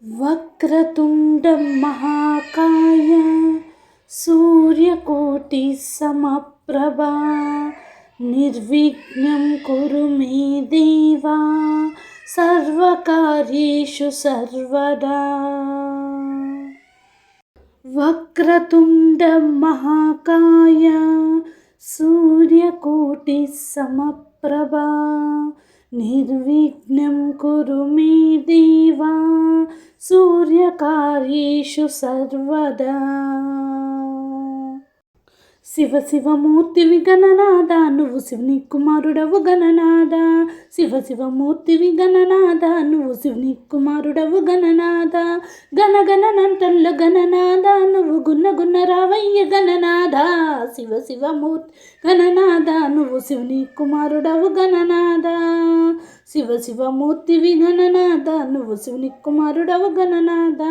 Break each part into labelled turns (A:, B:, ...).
A: వక్రతుండం మహాకాయ సూర్యకోటి సమప్రభా నిర్విఘ్నం కురు మే దేవా సర్వకార్యేషు సర్వదా. వక్రతుండం మహాకాయ సూర్యకోటి సమప్రభా నిర్విఘ్నం కురు మే దేవా సూర్యకార్యేషు సర్వదా. శివ శివమూర్తివి గణనాథ నువ్వు శివుని కుమారుడవు గణనాథ. శివ శివమూర్తివి గణనాథ నువ్వు శివుని కుమారుడవు గణనాథ. గణగణనంటల్ల గణనాథ నువ్వు గున్న రావయ్య గణనాథ. శివ శివమూర్తి గణనాథ నువ్వు శివుని కుమారుడవు గణనాథ. శివ శివమూర్తివి గణనాథ నువ్వు శివుని కుమారుడవు గణనాథ.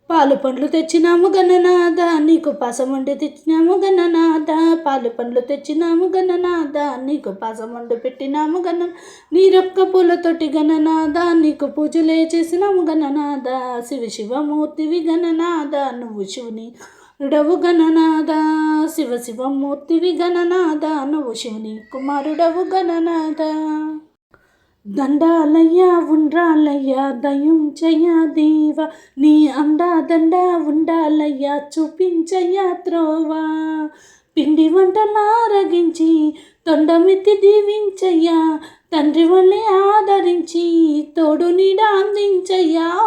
A: పాలు పండ్లు తెచ్చినాము గణనాథ నీకు పాసమండు తెచ్చినాము గణనాథ. పాలు పండ్లు తెచ్చినాము గణనాథ నీకు పాసమండు పెట్టినాము నీరొక్క పూలతోటి గణనాథ నీకు పూజలే చేసినాము గణనాథ. శివ శివమూర్తివి గణనాథ నువ్వు శివుని కుమారుడవు గణనాథ. శివ శివమూర్తివి గణనాథ నువ్వు శివుని కుమారుడవు గణనాథ. దండాలయ్యా ఉండ్రాలయ్యా దయుంచయ్యా దేవా నీ అండా దండా ఉండాలయ్యా చూపించయ్యా త్రోవా. పిండి వంటలారగించి తొండమెత్తి దీవించయ్యా తండ్రి వల్లే ఆదరించి తోడు నీడ అందించయ్యా.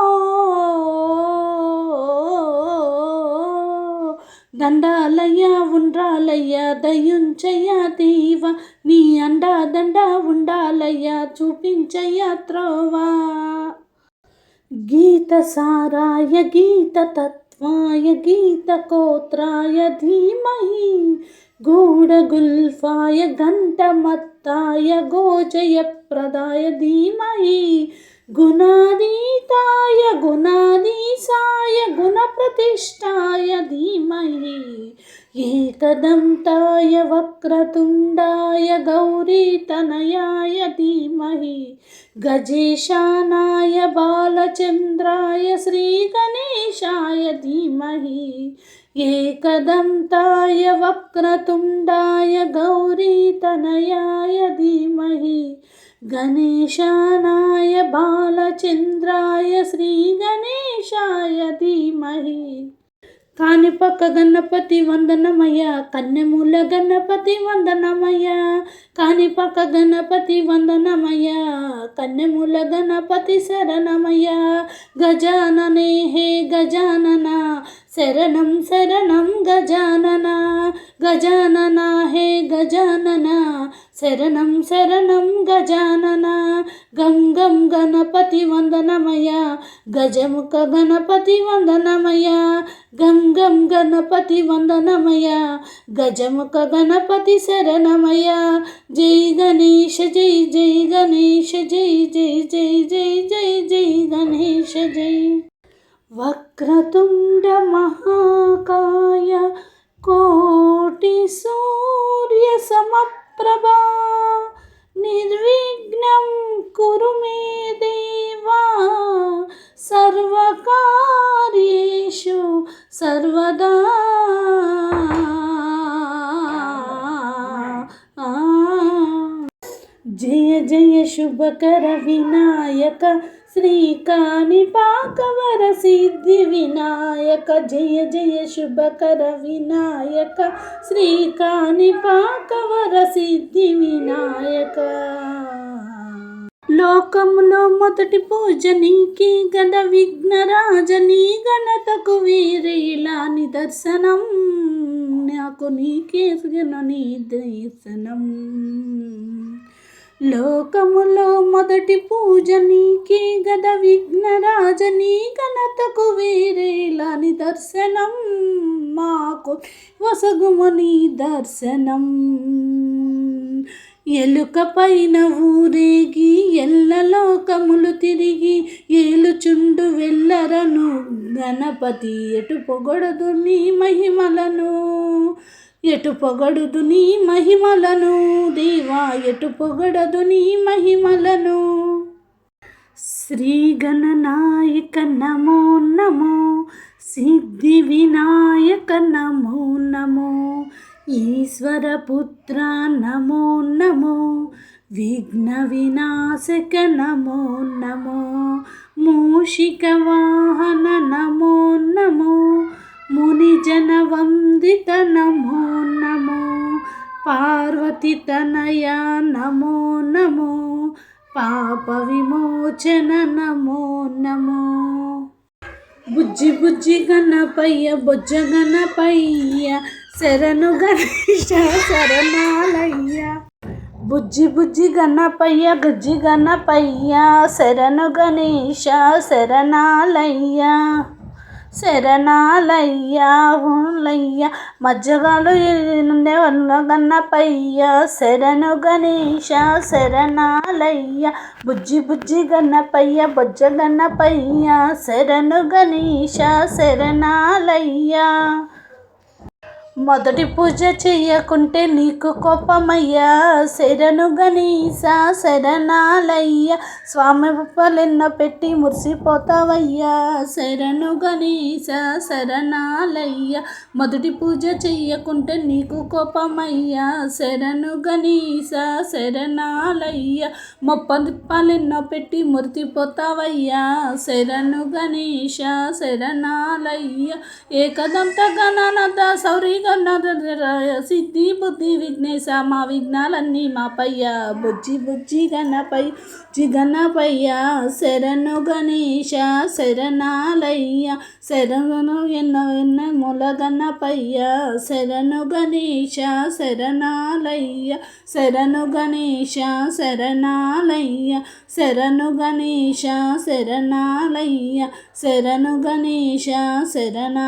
A: దండాలయ్యా ఉండ్రాలయ్యా దయుంచయ్యా దేవా నీ అండా దండా ఉండాలయ్యా చూపించయ్యా త్రోవా. గీత సారాయ గీత తత్వాయ గీత కోత్రాయ ధీమహి గూఢగుల్ఫాయ ఘంటమత్తాయ గోజయప్రదాయ ధీమహి గుణాదీతాయ గుణాధీశాయ గుణప్రతిష్ఠాయ ధీమహి ఏకదంతాయ వక్రతుండాయ గౌరీతనయాయ ధీమహి గజేశానాయ బాలచంద్రాయ శ్రీగణేశాయ ధీమహి ఏకదంతాయ వక్రతుండాయ గౌరీతనయాయ ధీమహి గణేశానాయ బాలచంద్రాయ శ్రీగణేశాయ ధీమహి. కాణిపాక గణపతి వందనమయ్య కన్యమూల గణపతి వందనమయ్య. కాణిపాక గణపతి వందనమయ్య కన్యమూల గణపతి శరణమయ్య. గజాననే హే గజానన శరణం శరణం గజానన. గజానన హే గజానన శరణం శరణం గజానన. గం గం గణపతి వందనమయ్య గజముఖ గణపతి వందనమయ్య. గం గం గణపతి వందనమయ్య గజముఖ గణపతి శరణమయ్య. జై గణేశ జై జై గణేశ జై జై జై జై జై జై గణేశ జై. వక్రతుండ మహాకాయ కోటి సూర్య సమప్రభా నిర్విఘ్నం కురు మే దేవా సర్వకార్యేషు సర్వదా. జయ జయ శుభకర వినాయక శ్రీ కాణిపాకవర సిద్ధి వినాయక. జయ జయ శుభకర వినాయక శ్రీ కాణిపాకవర సిద్ధి వినాయక. లోకములో మొదటి పూజ నీకి గద విఘ్నరాజ నీ ఘనతకు వేరేలా నిదర్శనం నాకు నీకే నీ దర్శనం. లోకములో మొదటి పూజ నీకే గద విఘ్నరాజ నీ ఘనతకు వేరేలా నిదర్శనం మాకు వసగుమని దర్శనం. ఎలుక పైన ఊరేగి ఎల్ల లోకములు తిరిగి ఏలుచుండు వెళ్ళరను గణపతి ఎటు పొగడదు నీ మహిమలను. ఎటు పొగడుదు నీ మహిమలను దేవా ఎటు పొగడదు నీ మహిమలను. శ్రీ గణనాయక నమో నమో, సిద్ధి వినాయక నమో నమో, ఈశ్వరపుత్ర నమో నమో, విఘ్న వినాశక నమో నమో, మూషిక వాహన నమో నమో, మునిజన వందిత నమో నమో, పార్వతి తనయ నమో నమో, పాప విమోచన నమో నమో. బుజ్జి బుజ్జి గణపయ్య బొజ్జ గణపయ్య, శరణు గణేశ శరణాలయ్య. బుజ్జి బుజ్జి గణపయ్య గజ్జి గణపయ్య, శరణు గణేశ శరణాలయ్య. శరణాలయ్య హులయ్య, మజ్జగాలు నుండే వల్ల గణపయ్య, శరణు గణేశ శరణాలయ్య. బుజ్జి బుజ్జి గణపయ్య బొజ్జ గణపయ్య, శరణు గణేశ శరణాలయ్య. మొదటి పూజ చెయ్యకుంటే నీకు కోపమయ్యా, శరణు గణేశ శరణాలయ్య. స్వామి పలెన్న పెట్టి మురిసిపోతావయ్యా, శరణు గణేశ శరణాలయ్య. మొదటి పూజ చెయ్యకుంటే నీకు కోపమయ్యా, శరణు గణేశ శరణాలయ్య. మొప్పది పలెన్నో పెట్టి మురిసిపోతావయ్యా, శరణు గణేశ శరణాలయ్య. ఏకదంత గణనాథ సౌరి సిద్ధి బుద్ధి విఘ్నేశ, మా విఘ్నాలన్నీ మాపయ్య. బుజ్జి బుజ్జి గణపయ్య, శరణు గణేశ శరణాలయ్య. శరణు ఎన్న మూల గణపయ్య, శరణు గణేశ శరణాలయ్య. శరణు గణేశ శరణాలయ్య, శరణు గణేశ శరణాలయ్య. శరణు గణేశ శరణ